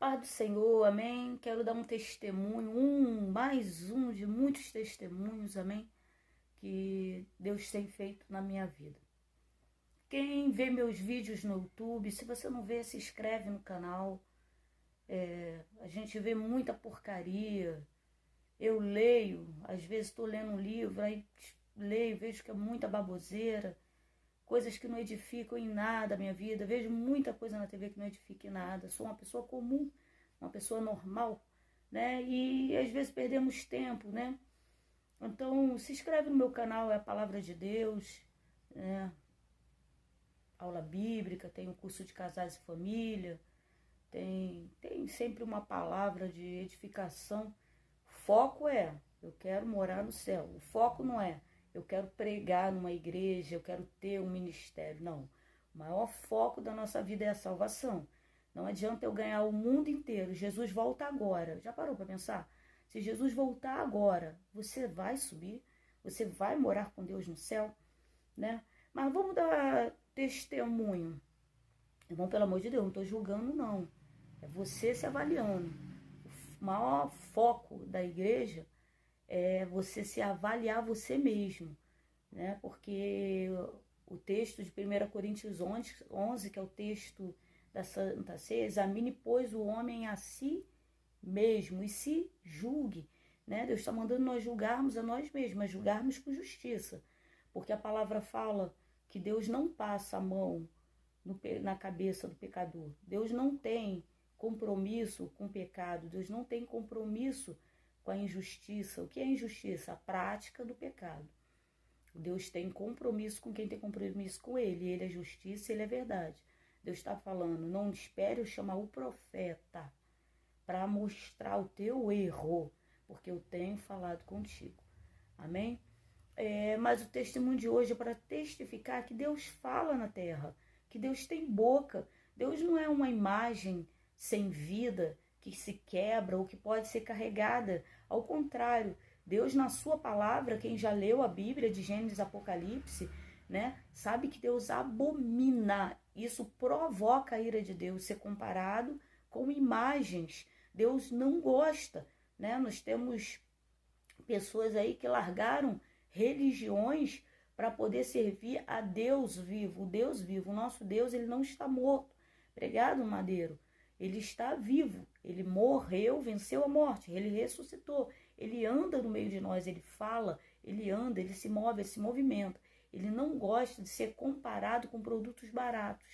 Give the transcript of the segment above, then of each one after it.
Paz do Senhor, amém. Quero dar um testemunho, mais um de muitos testemunhos, amém, que Deus tem feito na minha vida. Quem vê meus vídeos no YouTube, se você não vê, se inscreve no canal. A gente vê muita porcaria. Eu leio, às vezes estou lendo um livro, aí leio, vejo que é muita baboseira, coisas que não edificam em nada a minha vida. Vejo muita coisa na TV que não edifica em nada. Sou uma pessoa comum, uma pessoa normal, né? E às vezes perdemos tempo, né? Então, se inscreve no meu canal, é a Palavra de Deus, né? Aula bíblica, tem o curso de casais e família, tem sempre uma palavra de edificação. O foco é, eu quero morar no céu. O foco não é, eu quero pregar numa igreja, eu quero ter um ministério. Não. O maior foco da nossa vida é a salvação. Não adianta eu ganhar o mundo inteiro. Jesus volta agora. Já parou para pensar? Se Jesus voltar agora, você vai subir? Você vai morar com Deus no céu? Né? Mas vamos dar testemunho. Irmão, pelo amor de Deus, não estou julgando, não. É você se avaliando. O maior foco da igreja é você se avaliar você mesmo, né? Porque o texto de 1 Coríntios 11, que é o texto da Santa Ceia, examine, pois, o homem a si mesmo e se julgue, né? Deus está mandando nós julgarmos a nós mesmos, mas julgarmos com justiça, porque a palavra fala que Deus não passa a mão na cabeça do pecador. Deus não tem compromisso com o pecado, Deus não tem compromisso com a injustiça. O que é injustiça? A prática do pecado. Deus tem compromisso com quem tem compromisso com Ele. Ele é justiça, Ele é verdade. Deus está falando, não espere eu chamar o profeta para mostrar o teu erro, porque eu tenho falado contigo. Amém? Mas o testemunho de hoje é para testificar que Deus fala na terra, que Deus tem boca. Deus não é uma imagem sem vida, que se quebra ou que pode ser carregada. Ao contrário, Deus na sua palavra, quem já leu a Bíblia de Gênesis, Apocalipse, né, sabe que Deus abomina. Isso provoca a ira de Deus, ser comparado com imagens. Deus não gosta, né? Nós temos pessoas aí que largaram religiões para poder servir a Deus vivo. O Deus vivo, o nosso Deus, ele não está morto, pregado no madeiro. Ele está vivo, ele morreu, venceu a morte, ele ressuscitou, ele anda no meio de nós, ele fala, ele anda, ele se move, ele se movimenta. Ele não gosta de ser comparado com produtos baratos,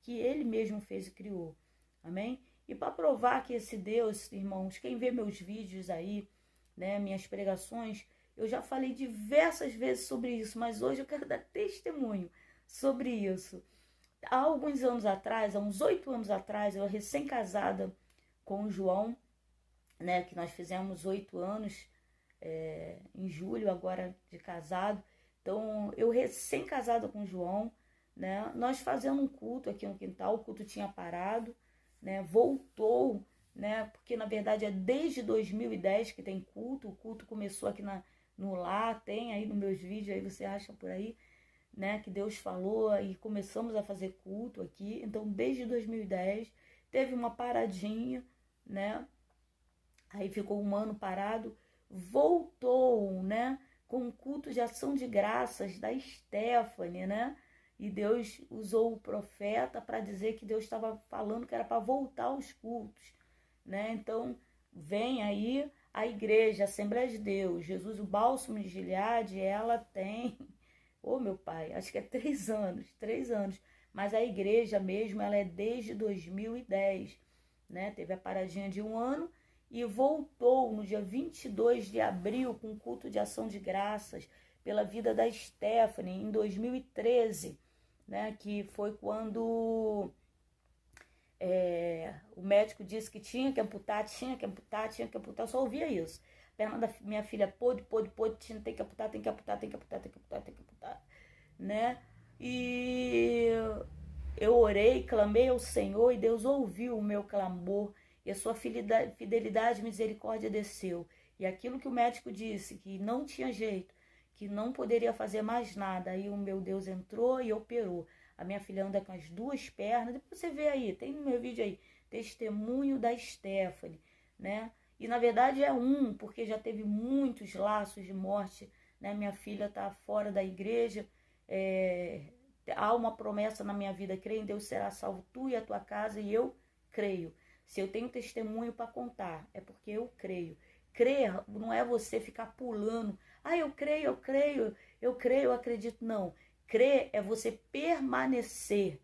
que ele mesmo fez e criou. Amém? E para provar que esse Deus, irmãos, quem vê meus vídeos aí, né, minhas pregações, eu já falei diversas vezes sobre isso, mas hoje eu quero dar testemunho sobre isso. Há alguns anos atrás, há uns 8 anos atrás, eu recém-casada com o João, né, que nós fizemos 8 anos em julho agora de casado. Então, eu recém-casada com o João, né, nós fazendo um culto aqui no quintal, o culto tinha parado, né, voltou, né, porque na verdade é desde 2010 que tem culto. O culto começou aqui no lar, tem aí nos meus vídeos, aí você acha por aí, né, que Deus falou, e começamos a fazer culto aqui. Então, desde 2010, teve uma paradinha, né, aí ficou um ano parado, voltou, né, com um culto de ação de graças da Stephanie, né, e Deus usou o profeta para dizer que Deus estava falando que era para voltar aos cultos, né. Então, vem aí a igreja, a Assembleia de Deus, Jesus, o Bálsamo de Gileade, ela tem... Ô, meu pai, acho que é 3 anos, mas a igreja mesmo, ela é desde 2010, né? Teve a paradinha de 1 ano e voltou no dia 22 de abril com culto de ação de graças pela vida da Stephanie em 2013, né? Que foi quando o médico disse que tinha que amputar, eu só ouvia isso. A perna da minha filha pôde, tem que amputar, né? E eu orei, clamei ao Senhor e Deus ouviu o meu clamor e a sua fidelidade e misericórdia desceu. E aquilo que o médico disse, que não tinha jeito, que não poderia fazer mais nada, aí o meu Deus entrou e operou. A minha filha anda com as 2 pernas, depois você vê aí, tem no meu vídeo aí, testemunho da Stephanie, né? E na verdade é porque já teve muitos laços de morte, né? Minha filha está fora da igreja, há uma promessa na minha vida: crê em Deus, será salvo tu e a tua casa, e eu creio. Se eu tenho testemunho para contar, é porque eu creio. Crer não é você ficar pulando, eu creio, eu creio, eu creio, eu acredito. Não, crer é você permanecer.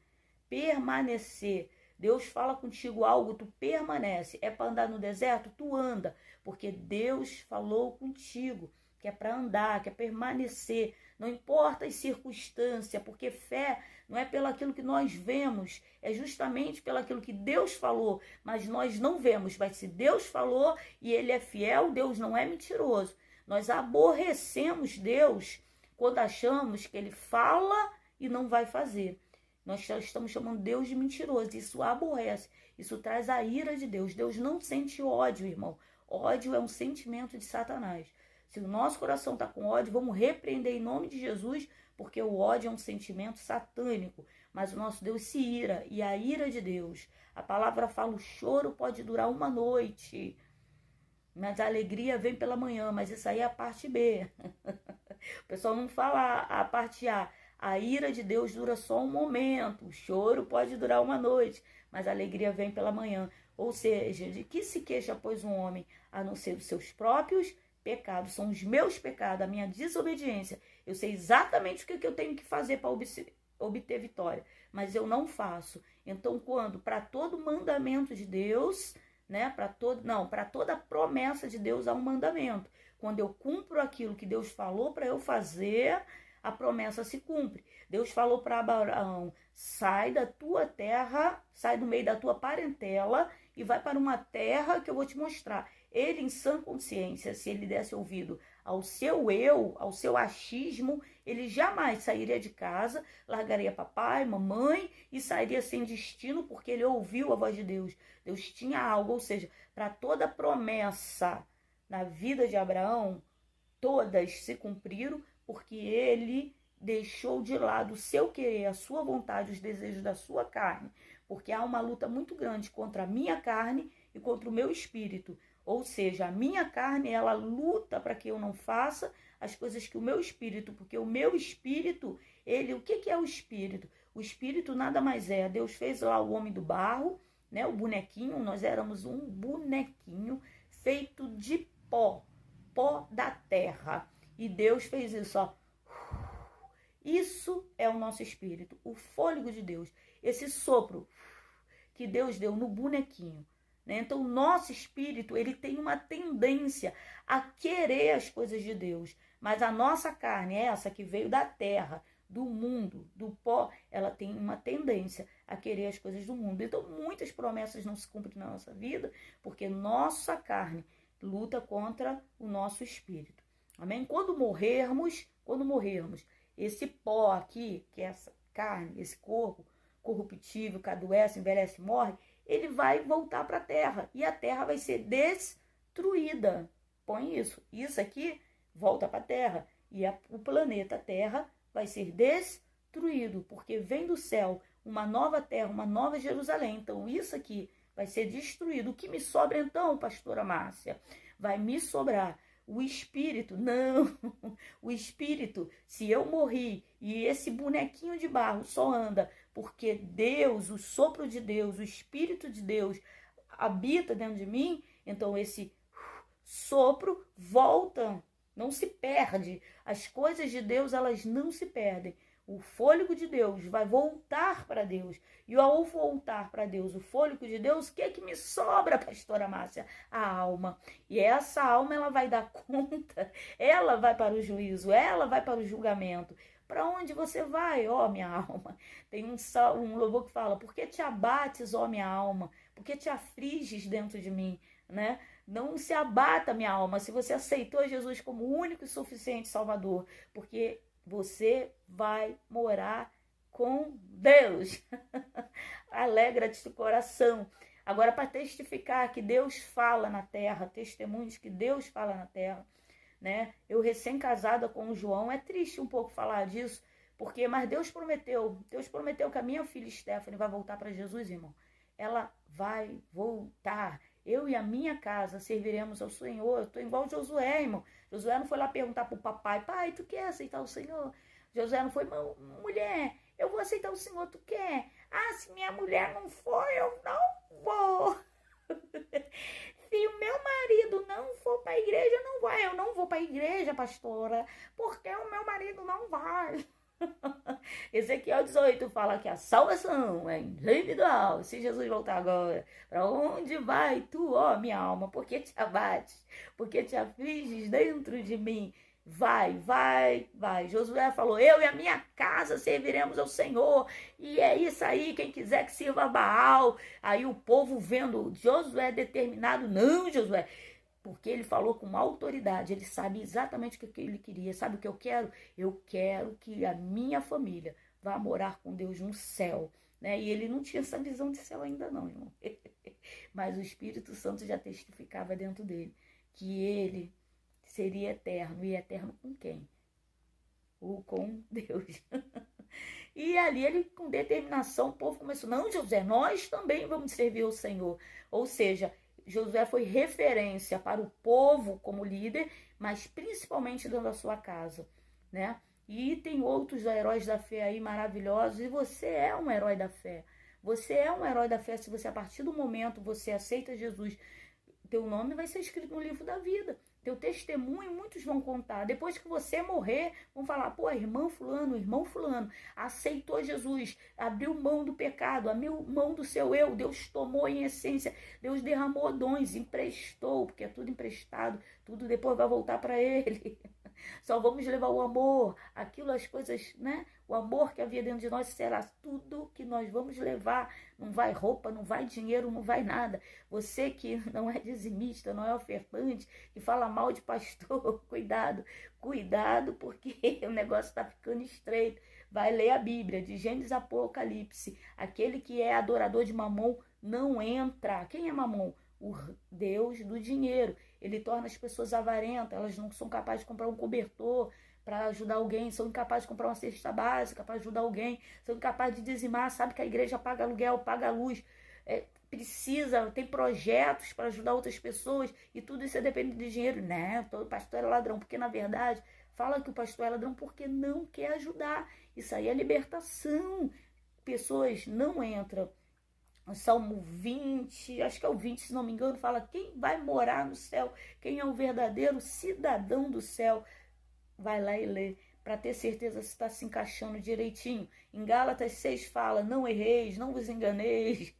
Deus fala contigo algo, tu permanece. É para andar no deserto? Tu anda, porque Deus falou contigo, que é para andar, que é permanecer. Não importa as circunstâncias, porque fé não é pelo aquilo que nós vemos, é justamente pelo aquilo que Deus falou, mas nós não vemos. Mas se Deus falou e Ele é fiel, Deus não é mentiroso. Nós aborrecemos Deus quando achamos que Ele fala e não vai fazer. Nós estamos chamando Deus de mentiroso. Isso aborrece. Isso traz a ira de Deus. Deus não sente ódio, irmão. Ódio é um sentimento de Satanás. Se o nosso coração está com ódio, vamos repreender em nome de Jesus, porque o ódio é um sentimento satânico. Mas o nosso Deus se ira. E a ira de Deus, a palavra fala, o choro pode durar uma noite, mas a alegria vem pela manhã. Mas isso aí é a parte B. O pessoal não fala a parte A. A ira de Deus dura só um momento, o choro pode durar uma noite, mas a alegria vem pela manhã. Ou seja, de que se queixa, pois, um homem, a não ser os seus próprios pecados? São os meus pecados, a minha desobediência. Eu sei exatamente o que eu tenho que fazer para obter vitória, mas eu não faço. Então, quando para todo mandamento de Deus, né, para toda promessa de Deus há um mandamento. Quando eu cumpro aquilo que Deus falou para eu fazer, a promessa se cumpre. Deus falou para Abraão: sai da tua terra, sai do meio da tua parentela e vai para uma terra que eu vou te mostrar. Ele, em sã consciência, se ele desse ouvido ao seu eu, ao seu achismo, ele jamais sairia de casa, largaria papai, mamãe e sairia sem destino, porque ele ouviu a voz de Deus. Deus tinha algo, ou seja, para toda promessa na vida de Abraão, todas se cumpriram, porque ele deixou de lado o seu querer, a sua vontade, os desejos da sua carne, porque há uma luta muito grande contra a minha carne e contra o meu espírito. Ou seja, a minha carne, ela luta para que eu não faça as coisas que o meu espírito, porque o meu espírito, o que é o espírito? O espírito nada mais é, Deus fez lá o homem do barro, né, o bonequinho, nós éramos um bonequinho feito de pó da terra. E Deus fez isso, ó. Isso é o nosso espírito, o fôlego de Deus, esse sopro que Deus deu no bonequinho, né? Então, o nosso espírito, ele tem uma tendência a querer as coisas de Deus, mas a nossa carne, essa que veio da terra, do mundo, do pó, ela tem uma tendência a querer as coisas do mundo. Então, muitas promessas não se cumprem na nossa vida, porque nossa carne luta contra o nosso espírito. Amém? Quando morrermos, esse pó aqui, que é essa carne, esse corpo corruptível, que adoece, envelhece, morre, ele vai voltar para a terra. E a terra vai ser destruída. Põe isso. Isso aqui volta para a terra. E o planeta Terra vai ser destruído, porque vem do céu uma nova terra, uma nova Jerusalém. Então, isso aqui vai ser destruído. O que me sobra então, pastora Márcia? Vai me sobrar o espírito. Não, o espírito, se eu morri e esse bonequinho de barro só anda porque Deus, o sopro de Deus, o espírito de Deus habita dentro de mim, então esse sopro volta, não se perde. As coisas de Deus, elas não se perdem. O fôlego de Deus vai voltar para Deus. E ao voltar para Deus, o fôlego de Deus, o que é que me sobra, pastora Márcia? A alma. E essa alma, ela vai dar conta, ela vai para o juízo, ela vai para o julgamento. Para onde você vai, ó minha alma? Tem um louvor que fala: por que te abates, ó minha alma? Por que te afliges dentro de mim, né? Não se abata, minha alma, se você aceitou Jesus como único e suficiente Salvador, porque você vai morar com Deus. Alegra-te do coração. Agora, para testificar que Deus fala na terra, testemunhos que Deus fala na terra, né? Eu recém-casada com o João, é triste um pouco falar disso, mas Deus prometeu que a minha filha Stephanie vai voltar para Jesus, irmão. Ela vai voltar. Eu e a minha casa serviremos ao Senhor. Eu estou igual Josué, irmão. Josué não foi lá perguntar para o papai, pai, tu quer aceitar o Senhor? Josué não foi, mulher, eu vou aceitar o Senhor, tu quer? Ah, se minha mulher não for, eu não vou. Se o meu marido não for para a igreja, não vai. Eu não vou para a igreja, pastora, porque o meu marido não vai. Ezequiel 18 fala que a salvação é individual. Se Jesus voltar agora, para onde vai tu, ó minha alma? Por que te abates? Por que te afliges dentro de mim? Vai, vai, vai. Josué falou, eu e a minha casa serviremos ao Senhor. E é isso aí, quem quiser que sirva a Baal. Aí o povo vendo Josué determinado, não, Josué, porque ele falou com uma autoridade, ele sabe exatamente o que ele queria. Sabe o que eu quero? Eu quero que a minha família vá morar com Deus no céu. Né? E ele não tinha essa visão de céu ainda não, irmão. Mas o Espírito Santo já testificava dentro dele que ele seria eterno. E eterno com quem? Ou com Deus. E ali ele, com determinação, o povo começou, não, José, nós também vamos servir ao Senhor. Ou seja, Josué foi referência para o povo como líder, mas principalmente dentro da sua casa, né? E tem outros heróis da fé aí maravilhosos, e você é um herói da fé. Você é um herói da fé se você, a partir do momento, você aceita Jesus, teu nome vai ser escrito no livro da vida. Teu testemunho, muitos vão contar. Depois que você morrer, vão falar, pô, irmão fulano, aceitou Jesus, abriu mão do pecado, abriu mão do seu eu, Deus tomou em essência, Deus derramou dons, emprestou, porque é tudo emprestado, tudo depois vai voltar para ele. Só vamos levar o amor, aquilo, as coisas, né? O amor que havia dentro de nós será tudo que nós vamos levar. Não vai roupa, não vai dinheiro, não vai nada. Você que não é dizimista, não é ofertante, que fala mal de pastor, cuidado, cuidado, porque o negócio está ficando estreito. Vai ler a Bíblia, de Gênesis a Apocalipse. Aquele que é adorador de Mamon não entra. Quem é Mamon? O Deus do dinheiro. Ele torna as pessoas avarentas, elas não são capazes de comprar um cobertor para ajudar alguém, são incapazes de comprar uma cesta básica para ajudar alguém, são incapazes de dizimar, sabe que a igreja paga aluguel, paga luz, precisa, tem projetos para ajudar outras pessoas, e tudo isso depende de dinheiro. Né? Todo pastor é ladrão, porque na verdade fala que o pastor é ladrão porque não quer ajudar. Isso aí é libertação. Pessoas não entram. O Salmo 20, acho que é o 20, se não me engano, fala quem vai morar no céu, quem é o verdadeiro cidadão do céu. Vai lá e lê, para ter certeza se está se encaixando direitinho. Em Gálatas 6 fala, não erreis, não vos enganeis,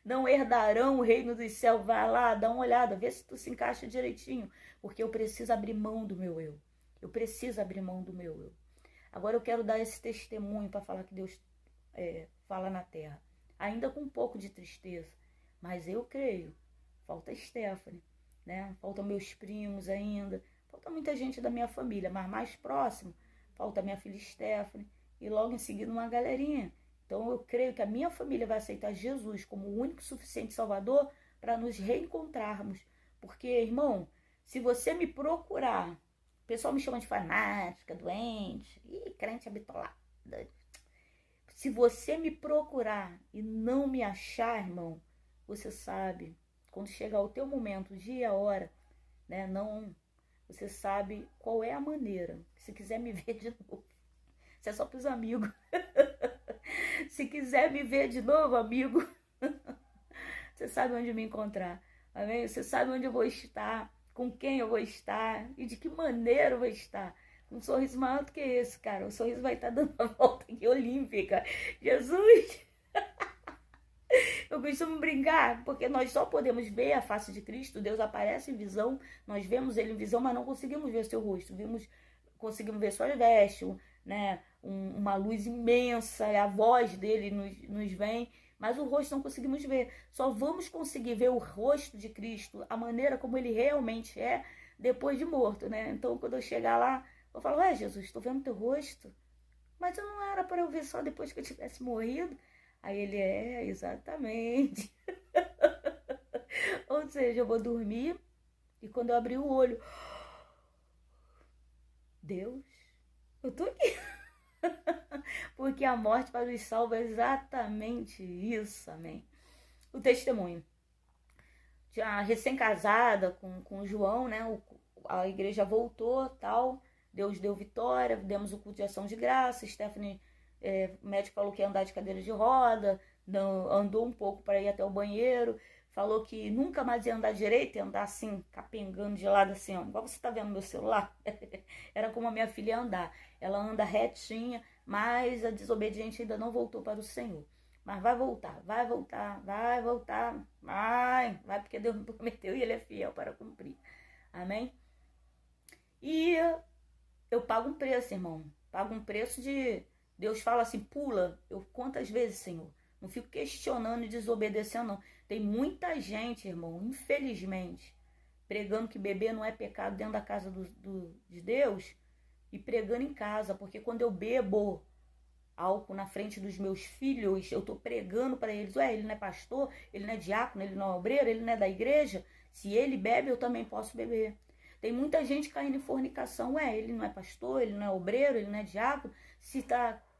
não herdarão o reino dos céus. Vai lá, dá uma olhada, vê se tu se encaixa direitinho, porque eu preciso abrir mão do meu eu. Eu preciso abrir mão do meu eu. Agora eu quero dar esse testemunho para falar que Deus fala na terra. Ainda com um pouco de tristeza, mas eu creio. Falta Stephanie, né? Faltam meus primos ainda, falta muita gente da minha família, mas mais próximo, falta minha filha Stephanie, e logo em seguida uma galerinha. Então eu creio que a minha família vai aceitar Jesus como o único e suficiente Salvador para nos reencontrarmos. Porque, irmão, se você me procurar, o pessoal me chama de fanática, doente, crente habitolada. Se você me procurar e não me achar, irmão, você sabe, quando chegar o teu momento, o dia, a hora, né, não, você sabe qual é a maneira. Se quiser me ver de novo, isso é só para os amigos. Se quiser me ver de novo, amigo, você sabe onde me encontrar. Amém? Você sabe onde eu vou estar, com quem eu vou estar e de que maneira eu vou estar. Um sorriso maior do que esse, cara. O sorriso vai estar dando a volta aqui olímpica. Jesus! Eu costumo brincar, porque nós só podemos ver a face de Cristo. Deus aparece em visão, nós vemos ele em visão, mas não conseguimos ver seu rosto. Conseguimos ver suas vestes, né? Uma luz imensa, a voz dele nos vem, mas o rosto não conseguimos ver. Só vamos conseguir ver o rosto de Cristo, a maneira como ele realmente é, depois de morto, né? Então, quando eu chegar lá, eu falo, Jesus, estou vendo teu rosto, mas eu não era para eu ver só depois que eu tivesse morrido. Aí ele, exatamente. Ou seja, eu vou dormir e quando eu abrir o olho, Deus, eu tô aqui. Porque a morte para os salvos é exatamente isso, amém. o testemunho. Já recém-casada com o João, né? A igreja voltou, tal. Deus deu vitória, demos o culto de ação de graça. Stephanie, o médico falou que ia andar de cadeira de roda, andou um pouco para ir até o banheiro. Falou que nunca mais ia andar direito, ia andar assim, capengando de lado assim, ó. Igual você tá vendo no meu celular. Era como a minha filha ia andar. Ela anda retinha, mas a desobediente ainda não voltou para o Senhor. Mas vai voltar, vai voltar, vai voltar, vai porque Deus me prometeu e Ele é fiel para cumprir. Amém? E eu pago um preço, irmão. Pago um preço de... Deus fala assim, pula. Eu quantas vezes, Senhor? Não fico questionando e desobedecendo, não. Tem muita gente, irmão, infelizmente, pregando que beber não é pecado dentro da casa de Deus e pregando em casa. Porque quando eu bebo álcool na frente dos meus filhos, eu tô pregando para eles, ele não é pastor, ele não é diácono, ele não é obreiro, ele não é da igreja. Se ele bebe, eu também posso beber. Tem muita gente caindo em fornicação. Ele não é pastor, ele não é obreiro, ele não é diácono. Se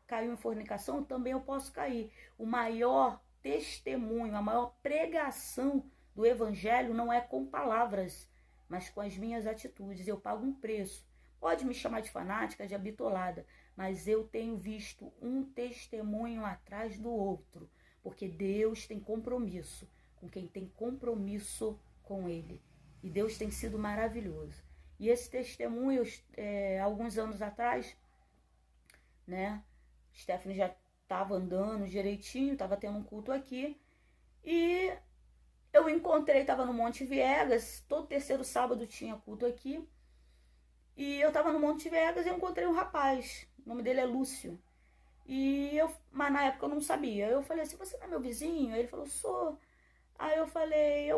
caiu em fornicação, também eu posso cair. O maior testemunho, a maior pregação do evangelho não é com palavras, mas com as minhas atitudes. Eu pago um preço. Pode me chamar de fanática, de bitolada, mas eu tenho visto um testemunho atrás do outro, porque Deus tem compromisso com quem tem compromisso com Ele. E Deus tem sido maravilhoso. E esse testemunho, alguns anos atrás, né? Stephanie já estava andando direitinho, estava tendo um culto aqui. E eu encontrei, estava no Monte Viegas, todo terceiro sábado tinha culto aqui. E eu estava no Monte Viegas e encontrei um rapaz, o nome dele é Lúcio. Mas na época eu não sabia. Eu falei assim, você não é meu vizinho? Aí ele falou, sou. Aí eu falei,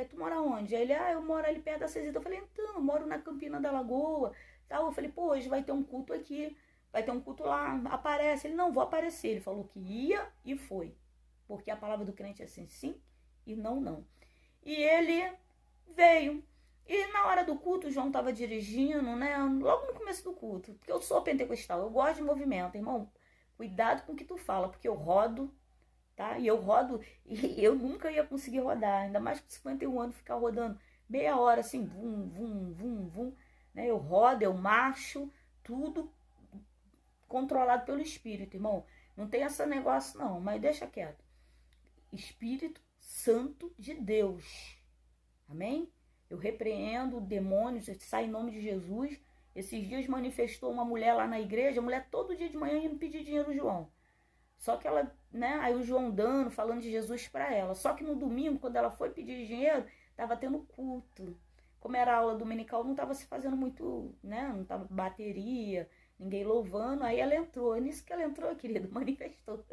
tu mora onde? Aí ele, eu moro ali perto da Cesida. Eu falei, então, eu moro na Campina da Lagoa. Tal. Eu falei, pô, hoje vai ter um culto aqui, vai ter um culto lá, aparece. Ele, não, vou aparecer. Ele falou que ia e foi. Porque a palavra do crente é assim, sim e não, não. E ele veio. E na hora do culto, o João estava dirigindo, né? Logo no começo do culto. Porque eu sou pentecostal, eu gosto de movimento, irmão. Cuidado com o que tu fala, porque eu rodo, tá? E eu rodo, e eu nunca ia conseguir rodar. Ainda mais com 51 anos, ficar rodando meia hora assim, vum, vum, vum, vum. Né? Eu rodo, eu marcho, tudo controlado pelo Espírito, irmão. Não tem esse negócio não, mas deixa quieto. Espírito Santo de Deus. Amém? Eu repreendo demônios, sai em nome de Jesus. Esses dias manifestou uma mulher lá na igreja, a mulher todo dia de manhã indo pedir dinheiro ao João. Só que ela, né, aí o João dando, falando de Jesus para ela. Só que no domingo, quando ela foi pedir dinheiro, estava tendo culto. Como era aula dominical, não estava se fazendo muito, né, não estava bateria, ninguém louvando. Aí ela entrou, nisso que ela entrou, querido, manifestou.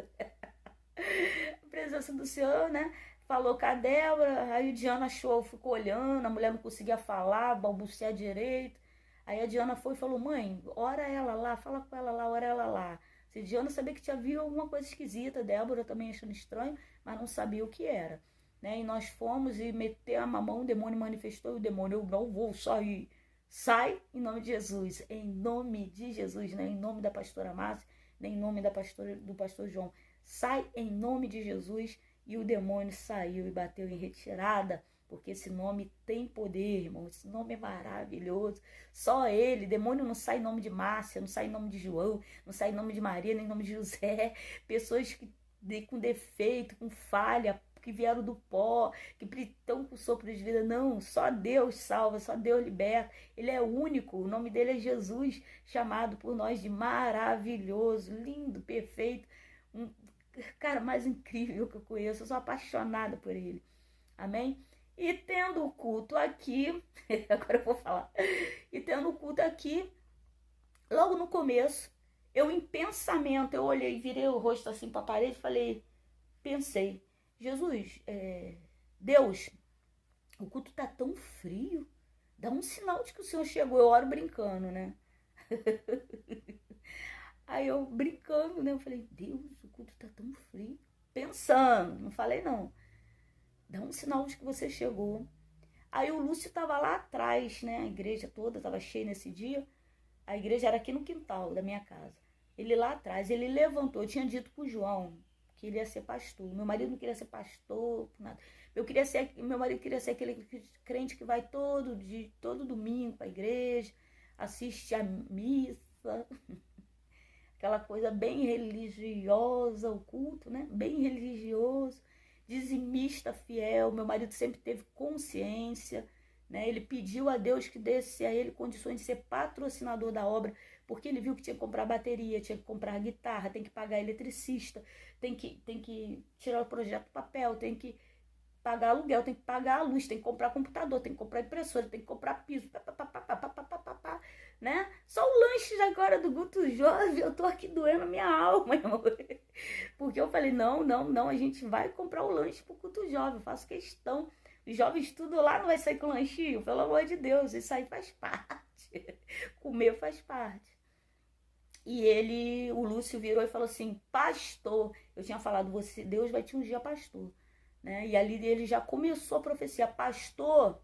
A presença do Senhor, né? Falou com a Débora, aí a Diana achou, ficou olhando, a mulher não conseguia falar, balbuciar direito. Aí a Diana foi e falou, mãe, ora ela lá, fala com ela lá, ora ela lá. Se a Diana sabia que tinha visto alguma coisa esquisita, a Débora também achando estranho, mas não sabia o que era. Né? E nós fomos e metemos a mão, o demônio manifestou, e o demônio, eu não vou sair. Sai em nome de Jesus, em nome de Jesus, né? Em nome da pastora Márcia, nem em nome do pastor João. Sai em nome de Jesus. E o demônio saiu e bateu em retirada, porque esse nome tem poder, irmão. Esse nome é maravilhoso. Só ele, demônio não sai em nome de Márcia, não sai em nome de João, não sai em nome de Maria, nem em nome de José. Pessoas com defeito, com falha, que vieram do pó, que estão com sopro de vida. Não, só Deus salva, só Deus liberta. Ele é único, o nome dele é Jesus, chamado por nós de maravilhoso, lindo, perfeito, cara mais incrível que eu conheço. Eu sou apaixonada por ele. Amém? E tendo o culto aqui, agora eu vou falar. E tendo o culto aqui, logo no começo, eu em pensamento, eu olhei, virei o rosto assim para a parede e pensei, Jesus, Deus, o culto tá tão frio, dá um sinal de que o Senhor chegou. Eu oro brincando, né? Aí eu brincando, né? Eu falei, Deus, o culto tá tão frio. Pensando, não falei não. Dá um sinal de que você chegou. Aí o Lúcio tava lá atrás, né? A igreja toda tava cheia nesse dia. A igreja era aqui no quintal da minha casa. Ele lá atrás, ele levantou. Eu tinha dito pro João que ele ia ser pastor. Meu marido não queria ser pastor, nada. Meu marido queria ser aquele crente que vai todo domingo para a igreja, assiste a missa, aquela coisa bem religiosa, o culto, né? Bem religioso, dizimista fiel. Meu marido sempre teve consciência, né? Ele pediu a Deus que desse a ele condições de ser patrocinador da obra, porque ele viu que tinha que comprar bateria, tinha que comprar guitarra, tem que pagar eletricista, tem que tirar o projeto do papel, tem que pagar aluguel, tem que pagar a luz, tem que comprar computador, tem que comprar impressora, tem que comprar piso, né? Só o lanche agora do Guto Jovem, eu tô aqui doendo minha alma, irmão. Porque eu falei, não, a gente vai comprar o lanche pro Guto Jovem, eu faço questão. Os jovens tudo lá não vai sair com lanchinho, pelo amor de Deus, isso aí faz parte. Comer faz parte. E o Lúcio virou e falou assim, pastor, eu tinha falado, Deus vai te ungir a pastor. Né? E ali ele já começou a profecia, pastor,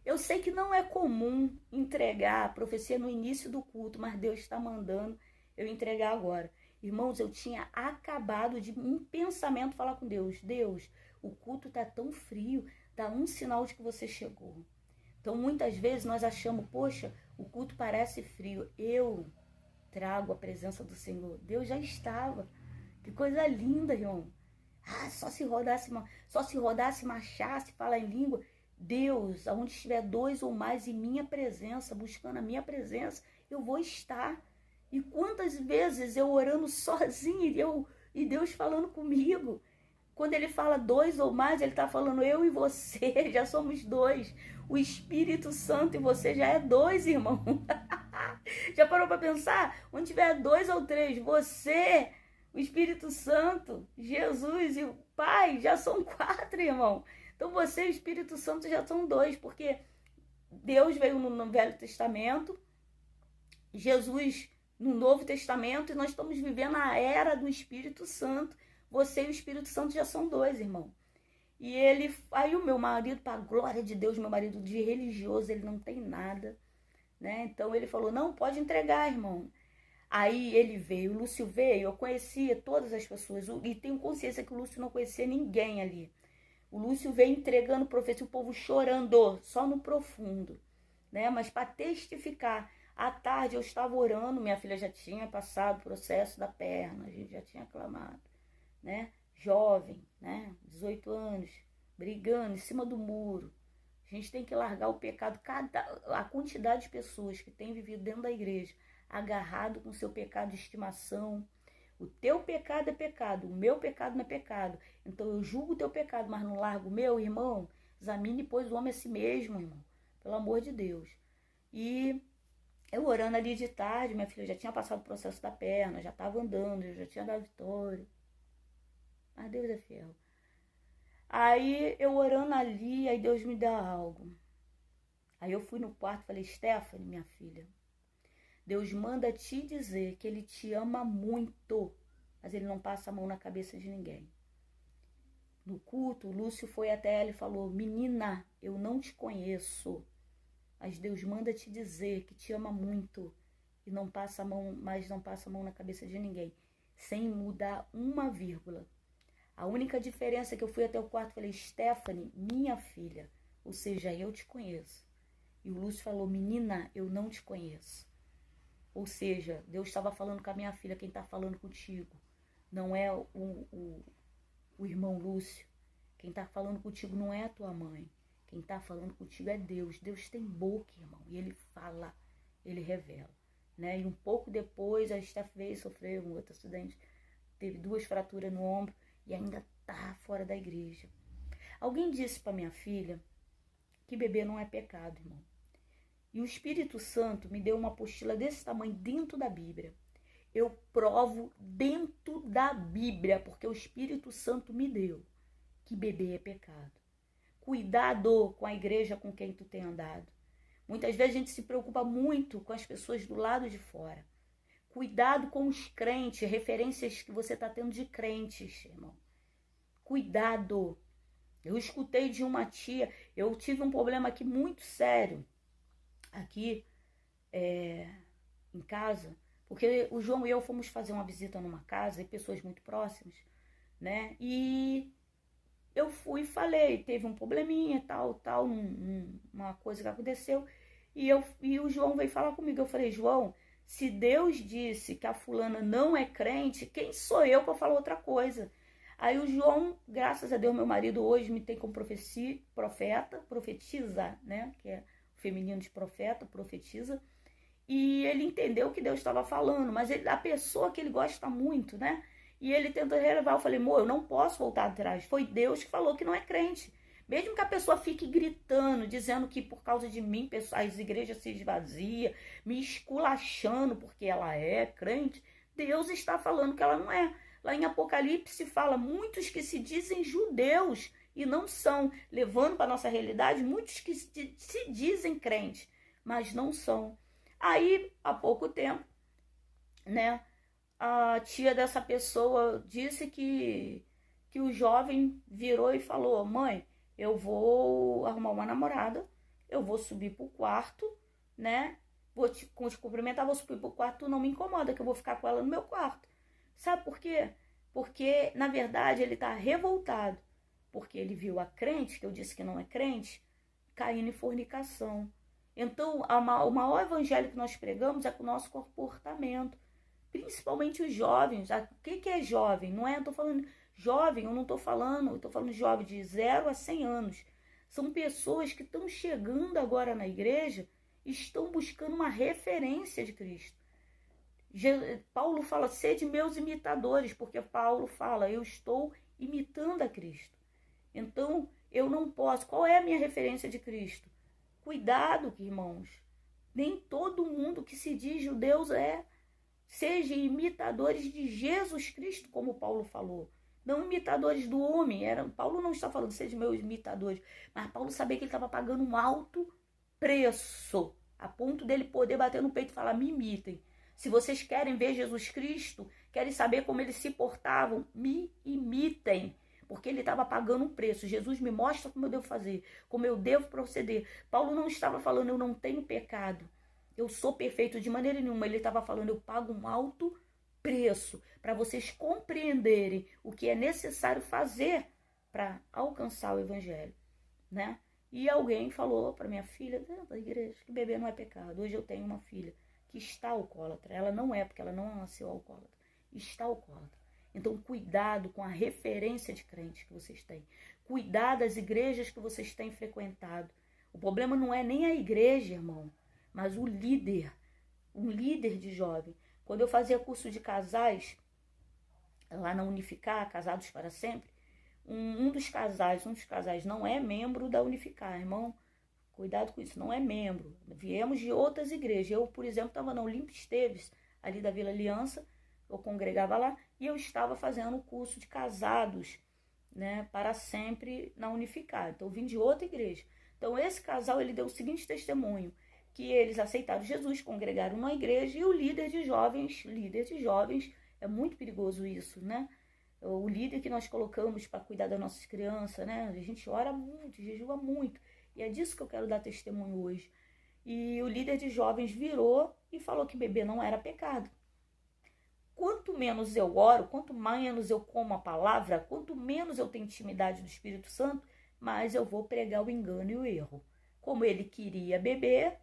eu sei que não é comum entregar a profecia no início do culto, mas Deus está mandando eu entregar agora. Irmãos, eu tinha acabado de um pensamento falar com Deus, Deus, o culto está tão frio, dá um sinal de que você chegou. Então muitas vezes nós achamos, poxa, o culto parece frio, eu trago a presença do Senhor, Deus já estava, que coisa linda, irmão. Só se rodasse, marchasse, falar em língua. Deus, aonde estiver 2 ou mais em minha presença, buscando a minha presença, eu vou estar. E quantas vezes eu orando sozinha e Deus falando comigo. Quando ele fala 2 ou mais, ele está falando eu e você, já somos 2. O Espírito Santo e você já é 2, irmão. Já parou para pensar? Onde tiver 2 ou 3, você, o Espírito Santo, Jesus e o Pai já são 4, irmão. Então você e o Espírito Santo já são 2, porque Deus veio no Velho Testamento, Jesus no Novo Testamento, e nós estamos vivendo a era do Espírito Santo. Você e o Espírito Santo já são 2, irmão. E aí o meu marido, para a glória de Deus, meu marido de religioso, ele não tem nada, né? Então ele falou, não, pode entregar, irmão. Aí ele veio, o Lúcio veio, eu conhecia todas as pessoas, e tenho consciência que o Lúcio não conhecia ninguém ali. O Lúcio veio entregando profecia, o povo chorando, só no profundo, né? Mas para testificar, à tarde eu estava orando, minha filha já tinha passado o processo da perna, a gente já tinha clamado, né? Jovem, né? 18 anos, brigando em cima do muro. A gente tem que largar o pecado, a quantidade de pessoas que tem vivido dentro da igreja, agarrado com seu pecado de estimação. O teu pecado é pecado, o meu pecado não é pecado. Então eu julgo o teu pecado, mas não largo o meu, irmão. Examine, pois, o homem a si mesmo, irmão. Pelo amor de Deus. E eu orando ali de tarde, minha filha já tinha passado o processo da perna, já estava andando, já tinha dado vitória. Mas Deus é fiel. Aí eu orando ali, aí Deus me dá algo. Aí eu fui no quarto e falei, Stephanie, minha filha, Deus manda te dizer que Ele te ama muito, mas Ele não passa a mão na cabeça de ninguém. No culto, o Lúcio foi até ela e falou, menina, eu não te conheço, mas Deus manda te dizer que te ama muito e não passa a mão, mas não passa a mão na cabeça de ninguém, sem mudar uma vírgula. A única diferença é que eu fui até o quarto e falei, Stephanie, minha filha, ou seja, eu te conheço. E o Lúcio falou, menina, eu não te conheço. Ou seja, Deus estava falando com a minha filha, quem está falando contigo não é o irmão Lúcio. Quem está falando contigo não é a tua mãe. Quem está falando contigo é Deus. Deus tem boca, irmão. E Ele fala, Ele revela. Né? E um pouco depois, a Steph veio sofrer um outro acidente. Teve 2 fraturas no ombro e ainda está fora da igreja. Alguém disse para minha filha que beber não é pecado, irmão. E o Espírito Santo me deu uma apostila desse tamanho dentro da Bíblia. Eu provo dentro da Bíblia, porque o Espírito Santo me deu que beber é pecado. Cuidado com a igreja com quem tu tem andado. Muitas vezes a gente se preocupa muito com as pessoas do lado de fora. Cuidado com os crentes, referências que você está tendo de crentes, irmão. Cuidado. Eu escutei de uma tia, eu tive um problema aqui muito sério, aqui em casa, porque o João e eu fomos fazer uma visita numa casa, e pessoas muito próximas, né? E eu fui e falei, teve um probleminha, tal, uma coisa que aconteceu, e o João veio falar comigo. Eu falei, João, se Deus disse que a fulana não é crente, quem sou eu para falar outra coisa? Aí o João, graças a Deus, meu marido hoje me tem como profetiza, né? Que é o feminino de profeta, profetiza. E ele entendeu o que Deus estava falando, mas a pessoa que ele gosta muito, né? E ele tenta relevar. Eu falei, amor, eu não posso voltar atrás. Foi Deus que falou que não é crente. Mesmo que a pessoa fique gritando, dizendo que por causa de mim as igrejas se esvaziam, me esculachando porque ela é crente, Deus está falando que ela não é. Lá em Apocalipse fala, muitos que se dizem judeus e não são, levando para a nossa realidade, muitos que se dizem crentes, mas não são. Aí, há pouco tempo, né, a tia dessa pessoa disse que o jovem virou e falou, mãe, eu vou arrumar uma namorada, eu vou subir pro quarto, né, vou te cumprimentar, vou subir pro quarto, tu não me incomoda que eu vou ficar com ela no meu quarto. Sabe por quê? Porque, na verdade, ele tá revoltado, porque ele viu a crente, que eu disse que não é crente, caindo em fornicação. Então, o maior evangelho que nós pregamos é com o nosso comportamento. Principalmente os jovens. O que é jovem? Não é, eu tô falando jovem, eu não estou falando, eu estou falando jovem de 0 a 100 anos. São pessoas que estão chegando agora na igreja e estão buscando uma referência de Cristo. Paulo fala, sede meus imitadores, porque Paulo fala, eu estou imitando a Cristo. Então, eu não posso. Qual é a minha referência de Cristo? Cuidado, irmãos. Nem todo mundo que se diz judeus é. Sejam imitadores de Jesus Cristo, como Paulo falou. Não imitadores do homem. Paulo não está falando, sejam meus imitadores. Mas Paulo sabia que ele estava pagando um alto preço, a ponto dele poder bater no peito e falar, me imitem. Se vocês querem ver Jesus Cristo, querem saber como eles se portavam, me imitem. Porque ele estava pagando um preço. Jesus me mostra como eu devo fazer, como eu devo proceder. Paulo não estava falando, eu não tenho pecado, eu sou perfeito de maneira nenhuma. Ele estava falando, eu pago um alto preço para vocês compreenderem o que é necessário fazer para alcançar o evangelho, né? E alguém falou para minha filha da igreja que beber não é pecado. Hoje eu tenho uma filha que está alcoólatra. Ela não é, porque ela não nasceu alcoólatra. Está alcoólatra. Então, cuidado com a referência de crentes que vocês têm. Cuidado das igrejas que vocês têm frequentado. O problema não é nem a igreja, irmão, mas o líder. Um líder de jovem. Quando eu fazia curso de casais, lá na Unificar, Casados para Sempre, um dos casais não é membro da Unificar, irmão. Cuidado com isso, não é membro. Viemos de outras igrejas. Eu, por exemplo, estava na Olímpio Esteves, ali da Vila Aliança. Eu congregava lá e eu estava fazendo o curso de casados, né, para sempre na Unificar. Então, eu vim de outra igreja. Então, esse casal, ele deu o seguinte testemunho, que eles aceitaram Jesus, congregaram na igreja, e o líder de jovens, é muito perigoso isso, né? O líder que nós colocamos para cuidar das nossas crianças, né? A gente ora muito, jejua muito. E é disso que eu quero dar testemunho hoje. E o líder de jovens virou e falou que beber não era pecado. Quanto menos eu oro, quanto menos eu como a palavra, quanto menos eu tenho intimidade do Espírito Santo, mais eu vou pregar o engano e o erro. Como ele queria beber,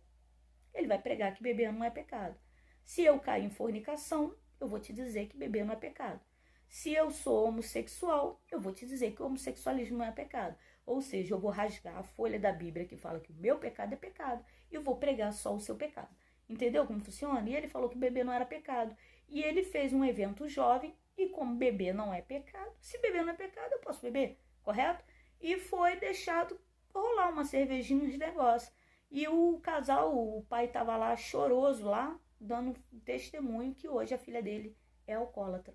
ele vai pregar que beber não é pecado. Se eu cair em fornicação, eu vou te dizer que beber não é pecado. Se eu sou homossexual, eu vou te dizer que o homossexualismo não é pecado. Ou seja, eu vou rasgar a folha da Bíblia que fala que o meu pecado é pecado e eu vou pregar só o seu pecado. Entendeu como funciona? E ele falou que beber não era pecado. E ele fez um evento jovem e como beber não é pecado, se beber não é pecado, eu posso beber, correto? E foi deixado rolar uma cervejinha de negócio. E o casal, o pai estava lá choroso lá, dando testemunho que hoje a filha dele é alcoólatra.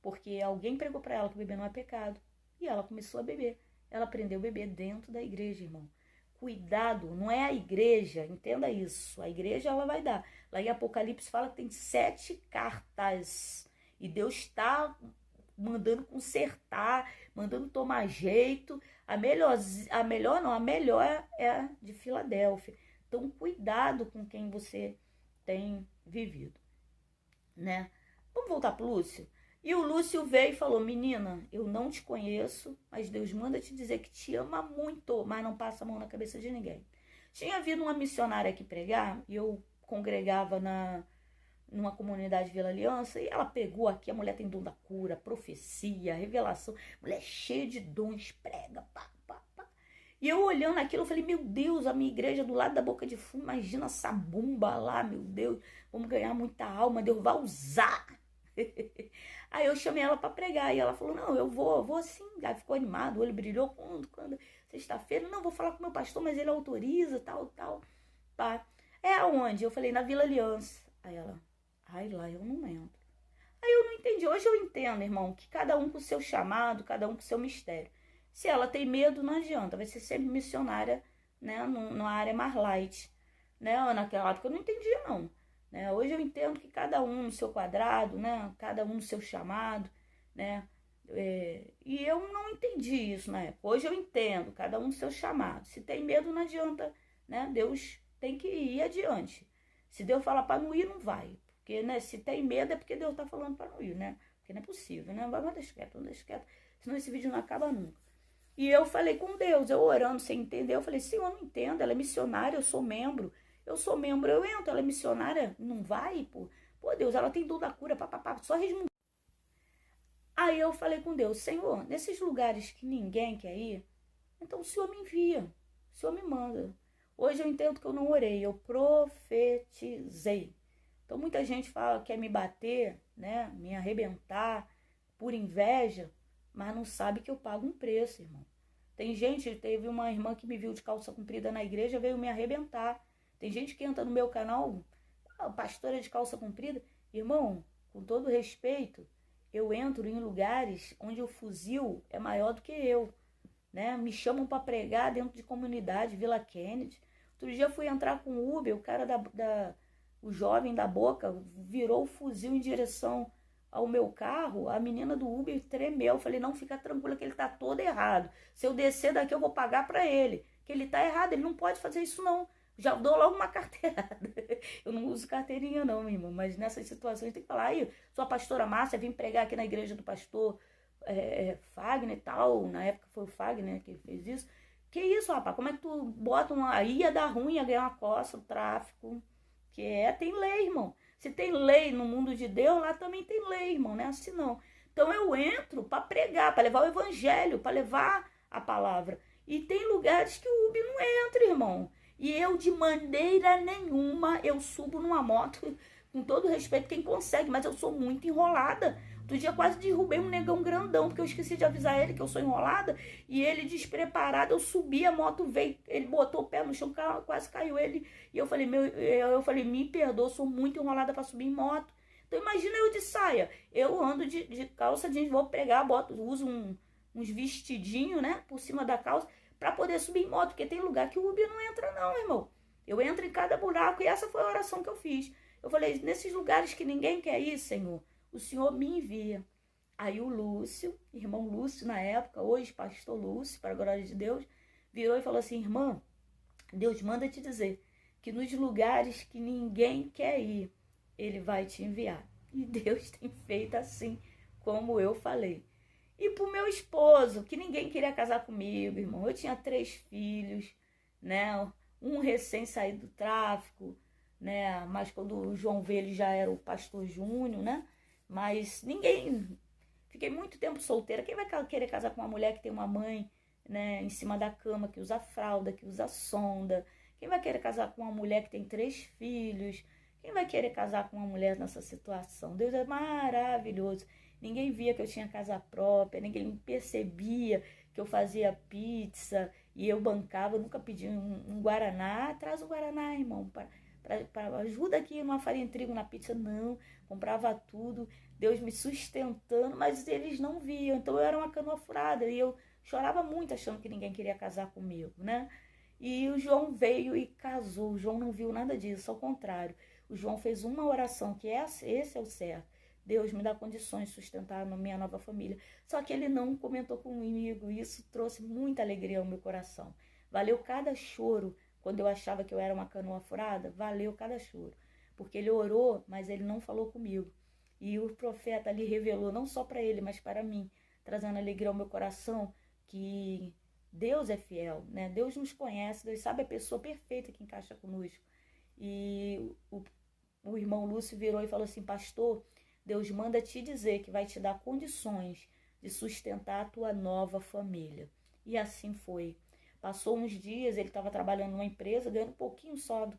Porque alguém pregou para ela que beber não é pecado. E ela começou a beber. Ela aprendeu a beber dentro da igreja, irmão. Cuidado, não é a igreja, entenda isso. A igreja ela vai dar. Lá em Apocalipse fala que tem 7 cartas. E Deus está mandando consertar, mandando tomar jeito. A melhor é a de Filadélfia. Então, cuidado com quem você tem vivido, né? Vamos voltar para o Lúcio? E o Lúcio veio e falou: menina, eu não te conheço, mas Deus manda te dizer que te ama muito, mas não passa a mão na cabeça de ninguém. Tinha havido uma missionária aqui pregar, e eu congregava numa comunidade Vila Aliança, e ela pegou aqui, a mulher tem dom da cura, profecia, revelação, mulher cheia de dons, prega, pá, pá, pá. E eu olhando aquilo, eu falei: meu Deus, a minha igreja do lado da Boca de Fumo, imagina essa bomba lá, meu Deus, vamos ganhar muita alma, Deus vai usar. Aí eu chamei ela para pregar, e ela falou: não, eu vou sim. Aí ficou animado, o olho brilhou. Quando? Sexta-feira? Não, vou falar com o meu pastor, mas ele autoriza, tal, pá. É aonde? Eu falei: na Vila Aliança. Aí ela: ai, lá eu não entro. Aí eu não entendi. Hoje eu entendo, irmão, que cada um com o seu chamado, cada um com o seu mistério. Se ela tem medo, não adianta, vai ser sempre missionária, né, numa área mais light. Né? Naquela época eu não entendia, não. Né? Hoje eu entendo que cada um no seu quadrado, né? Cada um no seu chamado, né? E eu não entendi isso na época. Hoje eu entendo, cada um no seu chamado. Se tem medo, não adianta, né? Deus tem que ir adiante. Se Deus falar para não ir, não vai. Porque, né, se tem medo é porque Deus está falando para não ir, né? Porque não é possível, né? Vai, deixa quieto. Senão esse vídeo não acaba nunca. E eu falei com Deus, eu orando sem entender. Eu falei: Senhor, eu não entendo, ela é missionária, eu sou membro, eu entro, ela é missionária, não vai, pô. Pô, Deus, ela tem dom da cura, papapá, só resmungar. Aí eu falei com Deus: Senhor, nesses lugares que ninguém quer ir, então o Senhor me envia, o Senhor me manda. Hoje eu entendo que eu não orei, eu profetizei. Então muita gente fala, quer me bater, né, me arrebentar por inveja, mas não sabe que eu pago um preço, irmão. Tem gente, teve uma irmã que me viu de calça comprida na igreja, veio me arrebentar. Tem gente que entra no meu canal, pastora de calça comprida. Irmão, com todo respeito, eu entro em lugares onde o fuzil é maior do que eu. Né? Me chamam para pregar dentro de comunidade, Vila Kennedy. Outro dia eu fui entrar com o Uber, o cara o jovem da Boca virou o fuzil em direção ao meu carro, a menina do Uber tremeu. Eu falei: não, fica tranquila que ele tá todo errado. Se eu descer daqui eu vou pagar para ele, que ele tá errado, ele não pode fazer isso não. Já dou logo uma carteirada. Eu não uso carteirinha não, meu irmão, mas nessas situações tem que falar: aí, sou a pastora Márcia, vim pregar aqui na igreja do pastor Fagner e tal. Na época foi o Fagner que fez isso. Que isso, rapaz? Como é que tu bota uma... Aí ia dar ruim, ia ganhar uma coça, o tráfico. Tem lei, irmão. Se tem lei no mundo de Deus, lá também tem lei, irmão, não é assim não. Então eu entro para pregar, para levar o evangelho, para levar a palavra. E tem lugares que o Uber não entra, irmão. E eu, de maneira nenhuma, eu subo numa moto, com todo respeito, quem consegue, mas eu sou muito enrolada. Outro dia quase derrubei um negão grandão, porque eu esqueci de avisar ele que eu sou enrolada, e ele despreparado, eu subi, a moto veio, ele botou o pé no chão, quase caiu ele, e eu falei: me perdoa, sou muito enrolada para subir em moto. Então imagina eu de saia, eu ando de calça jeans, vou pregar, uso uns vestidinhos, né, por cima da calça, para poder subir em moto, porque tem lugar que o Uber não entra não, irmão. Eu entro em cada buraco, e essa foi a oração que eu fiz. Eu falei: nesses lugares que ninguém quer ir, Senhor, o Senhor me envia. Aí o Lúcio, irmão Lúcio na época, hoje pastor Lúcio, para a glória de Deus, virou e falou assim: irmã, Deus manda te dizer que nos lugares que ninguém quer ir, ele vai te enviar. E Deus tem feito assim, como eu falei. E pro meu esposo, que ninguém queria casar comigo, irmão. Eu tinha 3 filhos, né? Um recém saído do tráfico, né? Mas quando o João veio, ele já era o pastor Júnior, né? Mas ninguém... Fiquei muito tempo solteira. Quem vai querer casar com uma mulher que tem uma mãe, né, em cima da cama, que usa fralda, que usa sonda? Quem vai querer casar com uma mulher que tem 3 filhos? Quem vai querer casar com uma mulher nessa situação? Deus é maravilhoso. Ninguém via que eu tinha casa própria, ninguém percebia que eu fazia pizza e eu bancava. Eu nunca pedi um Guaraná. Traz um Guaraná, irmão, para ajuda aqui numa farinha de trigo na pizza. Não, comprava tudo, Deus me sustentando, mas eles não viam. Então eu era uma canoa furada e eu chorava muito achando que ninguém queria casar comigo, né? E o João veio e casou. O João não viu nada disso, ao contrário. O João fez uma oração, que esse é o certo. Deus me dá condições de sustentar a minha nova família. Só que ele não comentou comigo, e isso trouxe muita alegria ao meu coração. Valeu cada choro. Quando eu achava que eu era uma canoa furada, valeu cada choro. Porque ele orou, mas ele não falou comigo. E o profeta ali revelou, não só para ele, mas para mim, trazendo alegria ao meu coração, que Deus é fiel, né? Deus nos conhece, Deus sabe a pessoa perfeita que encaixa conosco. E o irmão Lúcio virou e falou assim: pastor, Deus manda te dizer que vai te dar condições de sustentar a tua nova família. E assim foi. Passou uns dias, ele estava trabalhando numa empresa, ganhando um pouquinho só,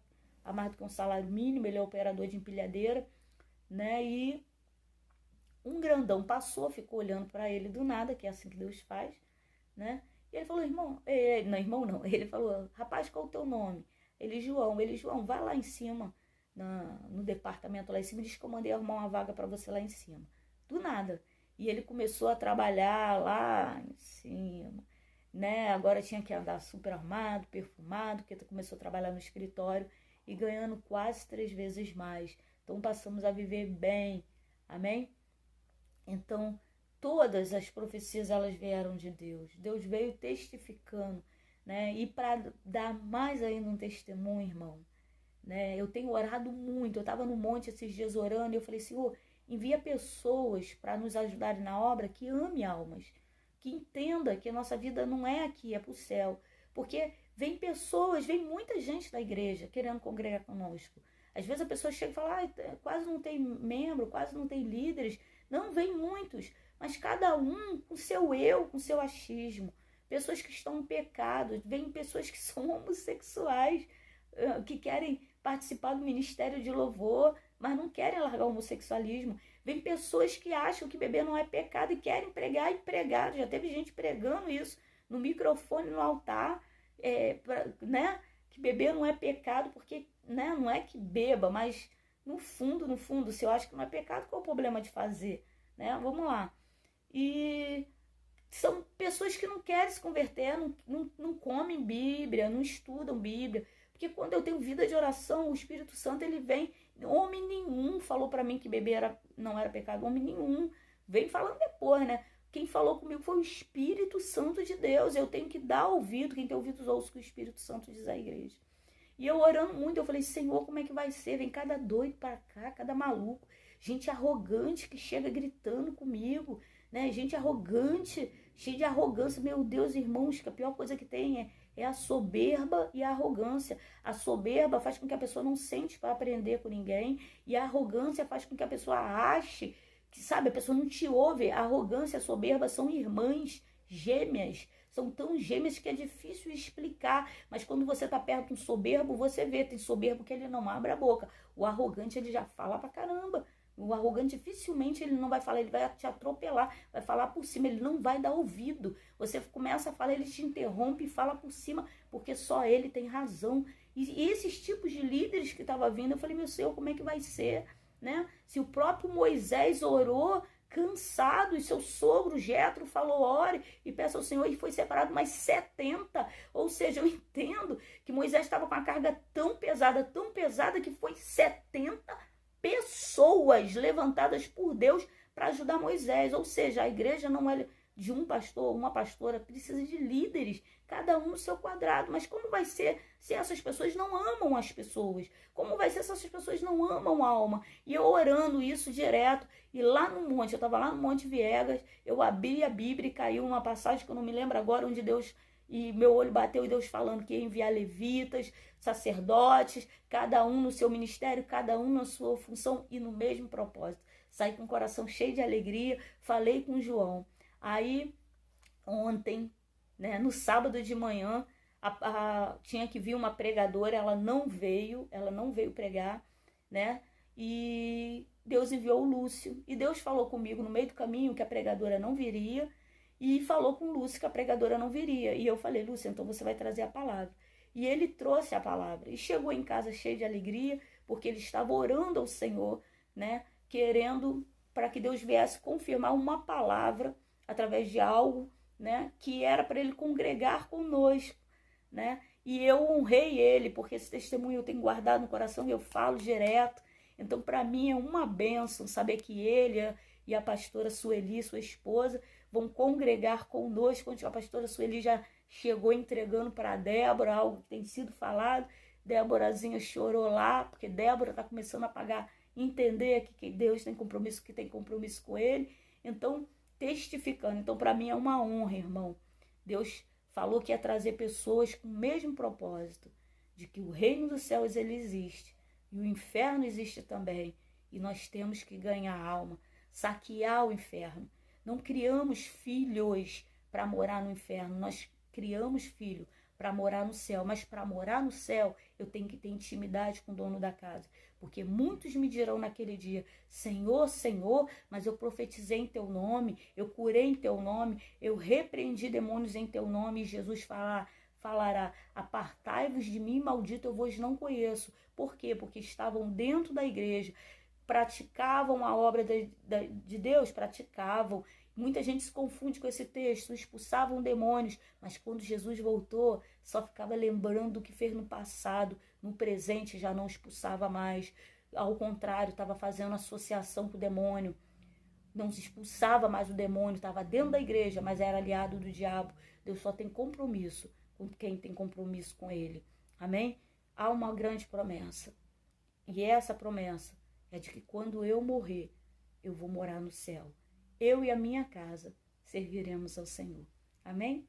a mais do que um salário mínimo, ele é operador de empilhadeira, né? E um grandão passou, ficou olhando para ele do nada, que é assim que Deus faz, né? E ele falou: irmão, não, irmão não, ele falou: rapaz, qual é o teu nome? Ele: João, vai lá em cima, no departamento lá em cima, diz que eu mandei arrumar uma vaga para você lá em cima. Do nada. E ele começou a trabalhar lá em cima, né? Agora tinha que andar super armado, perfumado, porque começou a trabalhar no escritório e ganhando quase 3 vezes mais. Então passamos a viver bem, amém? Então todas as profecias elas vieram de Deus. Deus veio testificando, né? E para dar mais ainda um testemunho, irmão, né? Eu tenho orado muito. Eu estava no monte esses dias orando e eu falei: Senhor, envia pessoas para nos ajudarem na obra que ame almas, que entenda que a nossa vida não é aqui, é para o céu. Porque vem pessoas, vem muita gente da igreja querendo congregar conosco. Às vezes a pessoa chega e fala: quase não tem membro, quase não tem líderes. Não, vem muitos, mas cada um com seu eu, com seu achismo. Pessoas que estão em pecado, vem pessoas que são homossexuais, que querem participar do ministério de louvor, mas não querem largar o homossexualismo. Vem pessoas que acham que beber não é pecado e querem pregar e pregar. Já teve gente pregando isso no microfone, no altar, né? Que beber não é pecado, porque, né, não é que beba, mas no fundo, se eu acho que não é pecado, qual é o problema de fazer? Né? Vamos lá. E são pessoas que não querem se converter, não comem Bíblia, não estudam Bíblia. Porque quando eu tenho vida de oração, o Espírito Santo, ele vem. Homem nenhum falou para mim que beber não era pecado. Homem nenhum. Vem falando depois, né? Quem falou comigo foi o Espírito Santo de Deus. Eu tenho que dar ouvido. Quem tem ouvidos ouça o que o Espírito Santo diz à igreja. E eu orando muito, eu falei: Senhor, como é que vai ser? Vem cada doido para cá, cada maluco. Gente arrogante que chega gritando comigo, né? Gente arrogante, cheia de arrogância. Meu Deus, irmãos, que a pior coisa que tem é a soberba e a arrogância. A soberba faz com que a pessoa não sente para aprender com ninguém. E a arrogância faz com que a pessoa ache que, sabe, a pessoa não te ouve. A arrogância e a soberba são irmãs gêmeas. São tão gêmeas que é difícil explicar. Mas quando você está perto de um soberbo, você vê. Tem soberbo que ele não abre a boca. O arrogante, ele já fala pra caramba. O arrogante, dificilmente ele não vai falar, ele vai te atropelar, vai falar por cima, ele não vai dar ouvido. Você começa a falar, ele te interrompe e fala por cima, porque só ele tem razão. E esses tipos de líderes que estavam vindo, eu falei: meu Senhor, como é que vai ser? Né? Se o próprio Moisés orou cansado, e seu sogro Jetro falou: ore e peça ao Senhor, e foi separado mais 70. Ou seja, eu entendo que Moisés estava com a carga tão pesada, que foi 70 pessoas levantadas por Deus para ajudar Moisés. Ou seja, a igreja não é de um pastor, uma pastora, precisa de líderes, cada um no seu quadrado. Mas como vai ser se essas pessoas não amam as pessoas? Como vai ser se essas pessoas não amam a alma? E eu orando isso direto, e lá no monte, eu estava lá no Monte Viegas, eu abri a Bíblia e caiu uma passagem que eu não me lembro agora, onde Deus... E meu olho bateu, e Deus falando que ia enviar levitas, sacerdotes, cada um no seu ministério, cada um na sua função e no mesmo propósito. Saí com o coração cheio de alegria, falei com o João. Aí, ontem, né, no sábado de manhã, tinha que vir uma pregadora, ela não veio pregar, né? E Deus enviou o Lúcio. E Deus falou comigo no meio do caminho que a pregadora não viria, e falou com o Lúcio que a pregadora não viria. E eu falei: Lúcio, então você vai trazer a palavra. E ele trouxe a palavra. E chegou em casa cheio de alegria, porque ele estava orando ao Senhor, né? Querendo para que Deus viesse confirmar uma palavra através de algo, né? Que era para ele congregar conosco, né? E eu honrei ele, porque esse testemunho eu tenho guardado no coração e eu falo direto. Então, para mim é uma bênção saber que ele e a pastora Sueli, sua esposa, vão congregar conosco, onde a pastora Sueli já chegou entregando para a Débora algo que tem sido falado. Déborazinha chorou lá, porque Débora está começando a pagar entender que Deus tem compromisso, que tem compromisso com ele. Então, testificando. Então, para mim é uma honra, irmão. Deus falou que ia trazer pessoas com o mesmo propósito, de que o reino dos céus ele existe e o inferno existe também. E nós temos que ganhar a alma, saquear o inferno. Não criamos filhos para morar no inferno, nós criamos filho para morar no céu. Mas para morar no céu, eu tenho que ter intimidade com o dono da casa. Porque muitos me dirão naquele dia: Senhor, Senhor, mas eu profetizei em teu nome, eu curei em teu nome, eu repreendi demônios em teu nome. E Jesus falará: apartai-vos de mim, maldito, eu vos não conheço. Por quê? Porque estavam dentro da igreja, praticavam a obra de Deus, praticavam. Muita gente se confunde com esse texto, expulsavam demônios, mas quando Jesus voltou, só ficava lembrando do que fez no passado, no presente já não expulsava mais. Ao contrário, estava fazendo associação com o demônio, não se expulsava mais o demônio, estava dentro da igreja, mas era aliado do diabo. Deus só tem compromisso com quem tem compromisso com ele. Amém? Há uma grande promessa, e essa promessa é de que quando eu morrer, eu vou morar no céu. Eu e a minha casa serviremos ao Senhor. Amém?